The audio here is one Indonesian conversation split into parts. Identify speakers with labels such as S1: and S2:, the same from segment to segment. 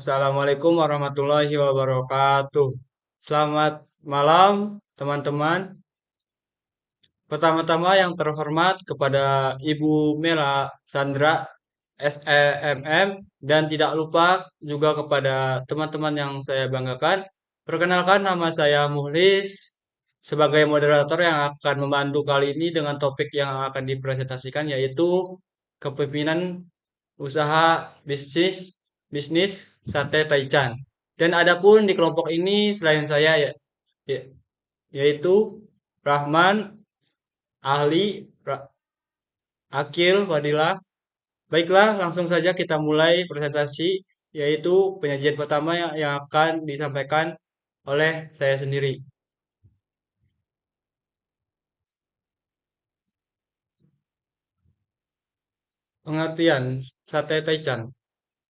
S1: Assalamualaikum warahmatullahi wabarakatuh. Selamat malam, teman-teman. Pertama-tama yang terhormat kepada Ibu Mela Sandra SEMM dan tidak lupa juga kepada teman-teman yang saya banggakan. Perkenalkan nama saya Muhlis sebagai moderator yang akan membantu kali ini dengan topik yang akan dipresentasikan yaitu kepemimpinan usaha bisnis bisnis sate Taichan. Dan adapun di kelompok ini selain saya ya- yaitu Rahman, Ahli, Akil, Fadilah. Baiklah, langsung saja kita mulai presentasi yaitu penyajian pertama yang akan disampaikan oleh saya sendiri. Pengertian sate Taichan.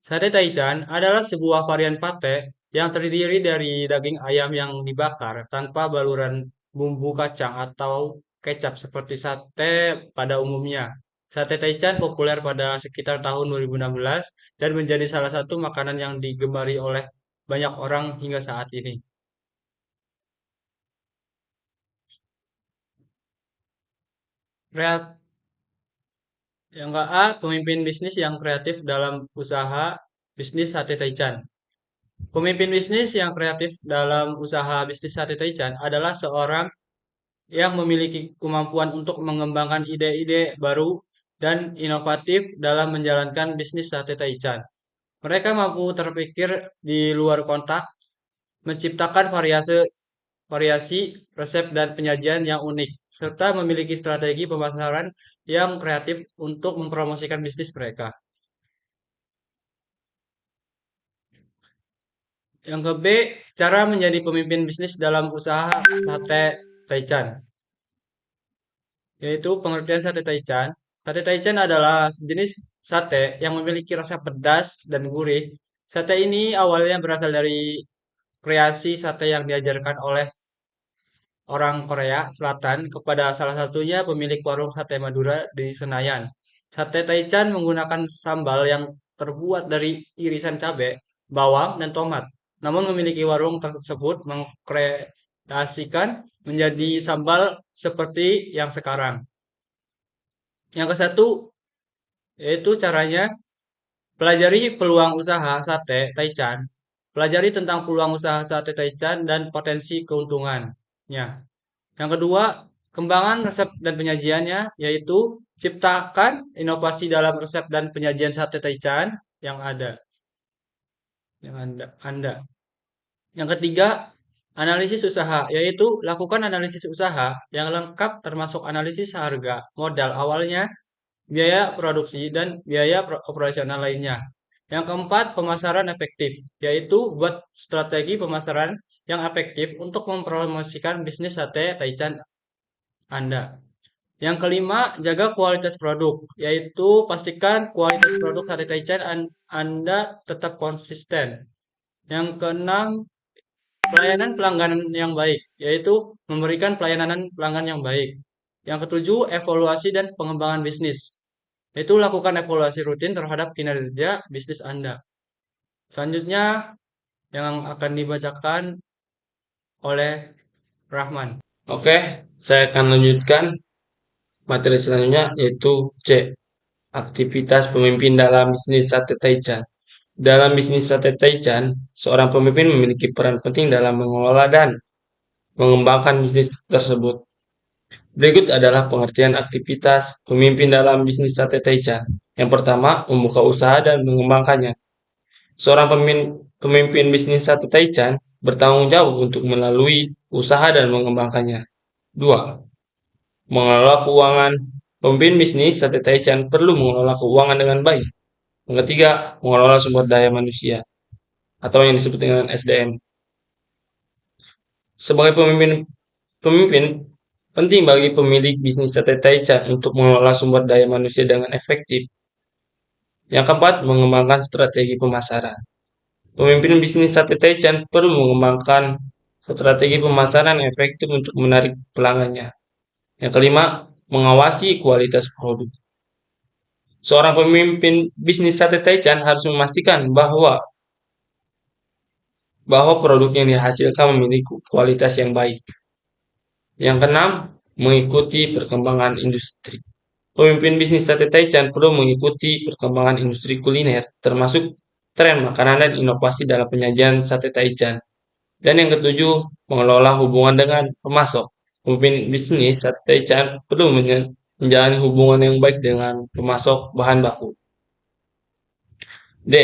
S1: Sate Taichan adalah sebuah varian pate yang terdiri dari daging ayam yang dibakar tanpa baluran bumbu kacang atau kecap seperti sate pada umumnya. Sate Taichan populer pada sekitar tahun 2016 dan menjadi salah satu makanan yang digemari oleh banyak orang hingga saat ini. Kreat yang A, pemimpin bisnis yang kreatif dalam usaha bisnis sate Taichan. Pemimpin bisnis yang kreatif dalam usaha bisnis sate Taichan adalah seorang yang memiliki kemampuan untuk mengembangkan ide-ide baru dan inovatif dalam menjalankan bisnis sate Taichan. Mereka mampu terpikir di luar kotak, menciptakan variasi resep dan penyajian yang unik, serta memiliki strategi pemasaran yang kreatif untuk mempromosikan bisnis mereka. Yang ke B, cara menjadi pemimpin bisnis dalam usaha sate Taichan. Yaitu pengertian sate Taichan. Sate Taichan adalah jenis sate yang memiliki rasa pedas dan gurih. Sate ini awalnya berasal dari kreasi sate yang diajarkan oleh orang Korea Selatan kepada salah satunya pemilik warung sate Madura di Senayan. Sate Taichan menggunakan sambal yang terbuat dari irisan cabai, bawang, dan tomat. Namun memiliki warung tersebut mengkreasikan menjadi sambal seperti yang sekarang. Yang ke satu yaitu caranya pelajari peluang usaha sate Taichan. Pelajari tentang peluang usaha sate Taichan dan potensi keuntungannya. Yang kedua, kembangan resep dan penyajiannya yaitu ciptakan inovasi dalam resep dan penyajian sate Taichan yang ada yang Anda. Yang ketiga, analisis usaha yaitu lakukan analisis usaha yang lengkap termasuk analisis harga, modal awalnya, biaya produksi, dan biaya operasional lainnya. Yang keempat, pemasaran efektif, yaitu buat strategi pemasaran yang efektif untuk mempromosikan bisnis sate Taichan Anda. Yang kelima, jaga kualitas produk, yaitu pastikan kualitas produk sate Taichan Anda tetap konsisten. Yang keenam, pelayanan pelanggan yang baik, yaitu memberikan pelayanan pelanggan yang baik. Yang ketujuh, evaluasi dan pengembangan bisnis. Itu lakukan evaluasi rutin terhadap kinerja bisnis Anda. Selanjutnya yang akan dibacakan oleh Rahman.
S2: Oke, saya akan lanjutkan materi selanjutnya yaitu C. Aktivitas pemimpin dalam bisnis sate Taichan. Dalam bisnis sate Taichan, seorang pemimpin memiliki peran penting dalam mengelola dan mengembangkan bisnis tersebut. Berikut adalah pengertian aktivitas pemimpin dalam bisnis sate Taichan. Yang pertama, membuka usaha dan mengembangkannya. Seorang pemimpin bisnis sate Taichan bertanggung jawab untuk melalui usaha dan mengembangkannya. Dua, mengelola keuangan. Pemimpin bisnis sate Taichan perlu mengelola keuangan dengan baik. Yang ketiga, mengelola sumber daya manusia atau yang disebut dengan SDM. Sebagai pemimpin penting bagi pemilik bisnis sate Taichan untuk mengelola sumber daya manusia dengan efektif. Yang keempat, mengembangkan strategi pemasaran. Pemimpin bisnis sate Taichan perlu mengembangkan strategi pemasaran efektif untuk menarik pelanggannya. Yang kelima, mengawasi kualitas produk. Seorang pemimpin bisnis sate Taichan harus memastikan bahwa bahwa produk yang dihasilkan memiliki kualitas yang baik. Yang keenam, mengikuti perkembangan industri. Pemimpin bisnis sate Taichan perlu mengikuti perkembangan industri kuliner, termasuk tren makanan dan inovasi dalam penyajian sate Taichan. Dan yang ketujuh, mengelola hubungan dengan pemasok. Pemimpin bisnis sate Taichan perlu menjalani hubungan yang baik dengan pemasok bahan baku. D.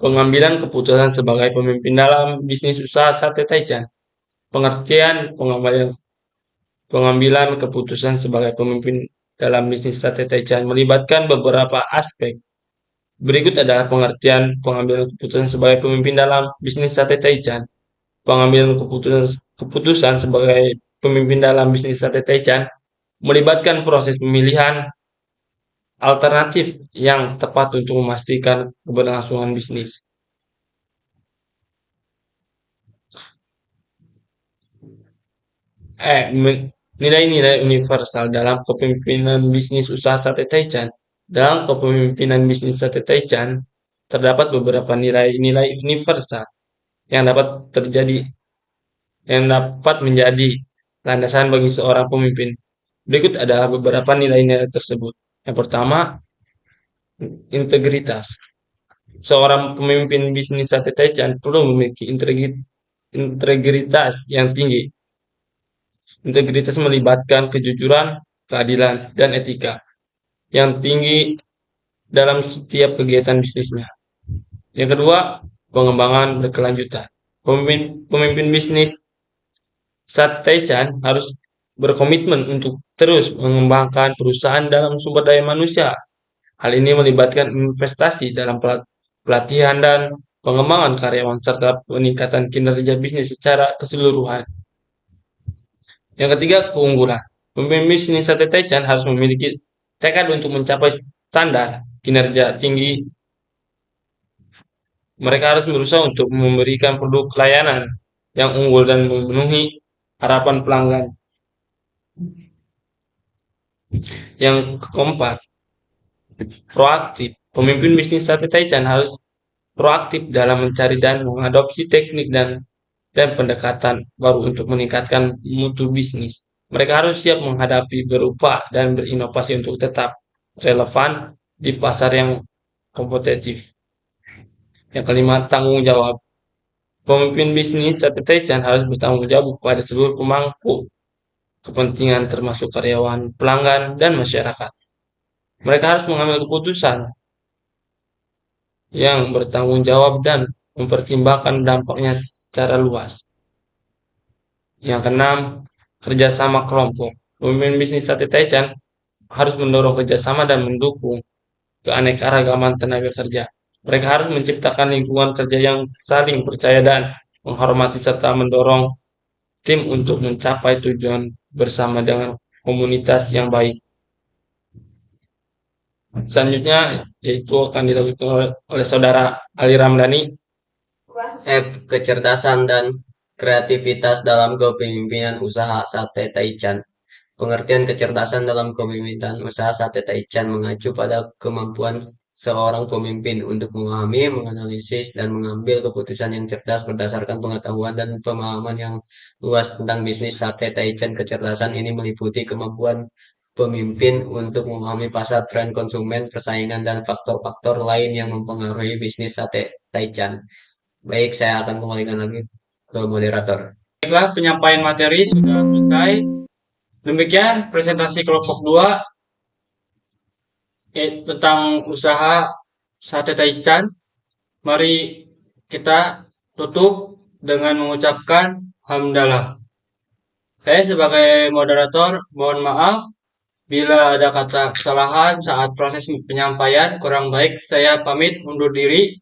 S2: Pengambilan keputusan sebagai pemimpin dalam bisnis usaha sate Taichan. Pengertian pengambilan keputusan sebagai pemimpin dalam bisnis sate Taichan melibatkan beberapa aspek. Berikut adalah pengertian pengambilan keputusan sebagai pemimpin dalam bisnis sate Taichan. Pengambilan keputusan sebagai pemimpin dalam bisnis sate Taichan melibatkan proses pemilihan alternatif yang tepat untuk memastikan keberlangsungan bisnis. Nilai-nilai universal dalam kepemimpinan bisnis usaha sate Taichan. Dalam kepemimpinan bisnis sate Taichan, terdapat beberapa nilai-nilai universal yang dapat menjadi landasan bagi seorang pemimpin. Berikut adalah beberapa nilai-nilai tersebut. Yang pertama, integritas. Seorang pemimpin bisnis sate Taichan perlu memiliki integritas yang tinggi. Integritas melibatkan kejujuran, keadilan, dan etika yang tinggi dalam setiap kegiatan bisnisnya. Yang kedua, pengembangan berkelanjutan. Pemimpin bisnis sate Taichan harus berkomitmen untuk terus mengembangkan perusahaan dalam sumber daya manusia. Hal ini melibatkan investasi dalam pelatihan dan pengembangan karyawan serta peningkatan kinerja bisnis secara keseluruhan. Yang ketiga, keunggulan. Pemimpin bisnis sate Taichan harus memiliki tekad untuk mencapai standar kinerja tinggi. Mereka harus berusaha untuk memberikan produk layanan yang unggul dan memenuhi harapan pelanggan. Yang keempat, proaktif. Pemimpin bisnis sate Taichan harus proaktif dalam mencari dan mengadopsi teknik dan pendekatan baru untuk meningkatkan mutu bisnis. Mereka harus siap menghadapi, berubah, dan berinovasi untuk tetap relevan di pasar yang kompetitif. Yang kelima, tanggung jawab. Pemimpin bisnis sate Taichan harus bertanggung jawab kepada seluruh pemangku kepentingan termasuk karyawan, pelanggan, dan masyarakat. Mereka harus mengambil keputusan yang bertanggung jawab dan mempertimbangkan dampaknya secara luas. Yang keenam, kerjasama kelompok. Pemimpin bisnis sate Taichan harus mendorong kerjasama dan mendukung keanekaragaman tenaga kerja. Mereka harus menciptakan lingkungan kerja yang saling percaya dan menghormati serta mendorong tim untuk mencapai tujuan bersama dengan komunitas yang baik. Selanjutnya yaitu akan dilakukan oleh Saudara Ali Ramdhani.
S3: F. Kecerdasan dan kreativitas dalam kepemimpinan usaha sate Taichan. Pengertian kecerdasan dalam kepemimpinan usaha sate Taichan mengacu pada kemampuan seorang pemimpin untuk memahami, menganalisis, dan mengambil keputusan yang cerdas berdasarkan pengetahuan dan pemahaman yang luas tentang bisnis sate Taichan. Kecerdasan ini meliputi kemampuan pemimpin untuk memahami pasar, tren konsumen, persaingan, dan faktor-faktor lain yang mempengaruhi bisnis sate Taichan. Baik, saya akan kembalikan lagi ke moderator.
S1: Baiklah, penyampaian materi sudah selesai. Demikian presentasi kelompok 2 tentang usaha sate Taichan. Mari kita tutup dengan mengucapkan hamdalah. Saya sebagai moderator mohon maaf bila ada kata kesalahan saat proses penyampaian kurang baik. Saya pamit undur diri.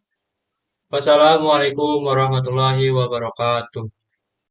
S1: Wassalamualaikum warahmatullahi wabarakatuh.